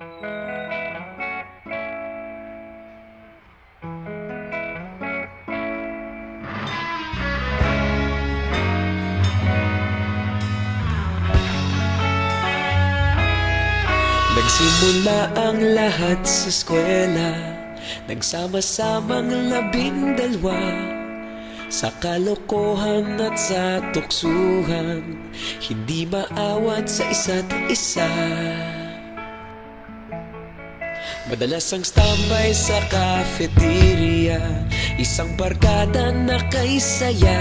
Nagsimula ang lahat sa eskwela, nagsama-samang 12 sa kalokohan at sa tuksuhan, hindi maawat sa isa't isa. Madalas ang standby sa cafeteria, isang barkada na kay saya.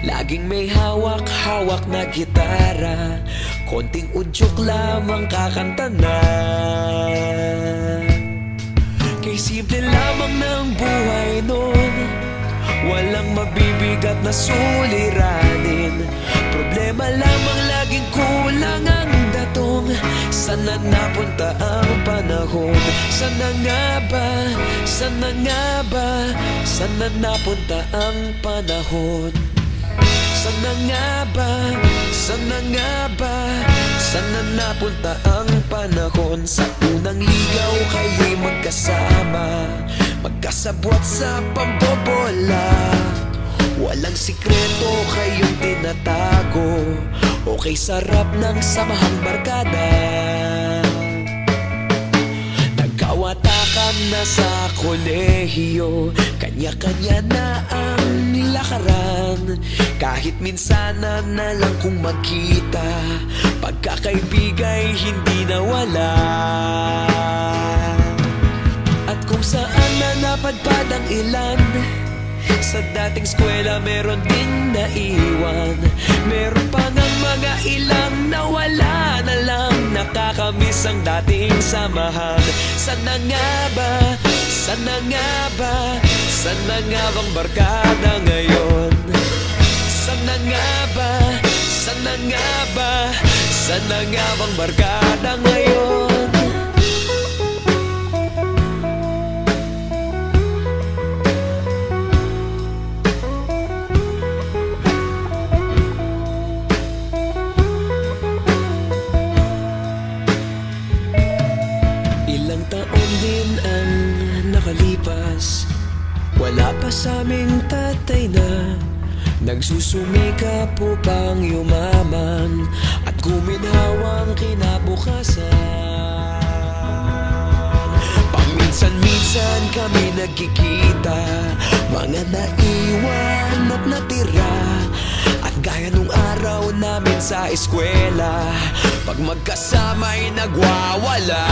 Laging may hawak-hawak na gitara, konting udyok lamang kakanta na. Kay simple lamang ng buhay nun, walang mabibigat na suliranin. Problema lamang laging kulang ang datong. Sana napunta ang panahon? Sana nga ba? Sana nga ba? Sana napunta ang panahon? Sana nga ba? Sana nga ba? Sana napunta ang panahon? Sa unang ligaw kayo'y magkasama, magkasabwat sa pambobola. Walang sikreto kayong tinatago, okay sarap ng samahang barkada. Nagkawatakan na sa kolehiyo, kanya-kanya na ang nilakaran. Kahit minsan na lang kung magkita, pagkakaibigay hindi nawala. At kung saan na napadpad ang ilan, sa dating eskwela meron din naiwan. Meron pa ngang mga ilang nawala na lang, nakakamiss ang dating samahan. Sana nga ba? Sana nga ba? Sana nga bang barkada ngayon? Sana nga ba? Sana nga ba? Sana nga bang barkada ngayon? Ilang taon din ang nakalipas, wala pa sa aming tatay na nagsusumikap upang yumaman at guminhawang kinabukasan. Paminsan-minsan kami nagkikita, mga naiwan at natira. At gaya nung araw namin sa eskwela, pag magkasama'y nagwawala.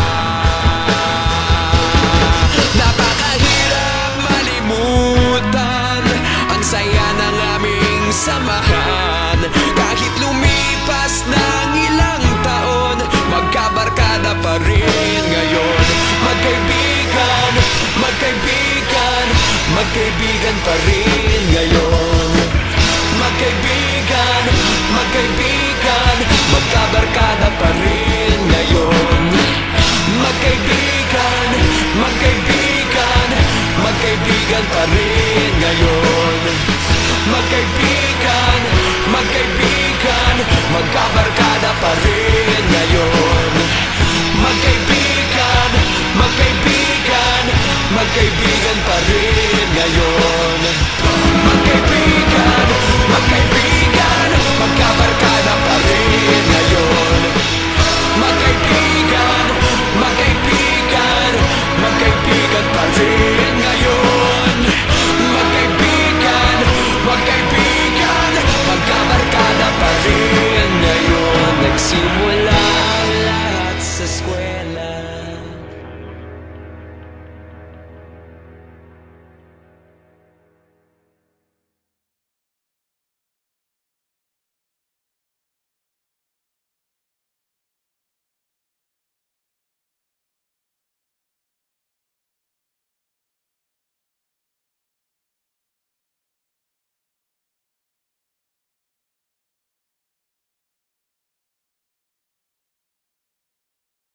Napakahirap malimutan ang saya ng aming samahan. Kahit lumipas ng ilang taon, magkabarkada pa rin ngayon. Magkaibigan, magkaibigan, magkaibigan pa rin ngayon. Magkaibigan, magkaibigan, magkabarkada pa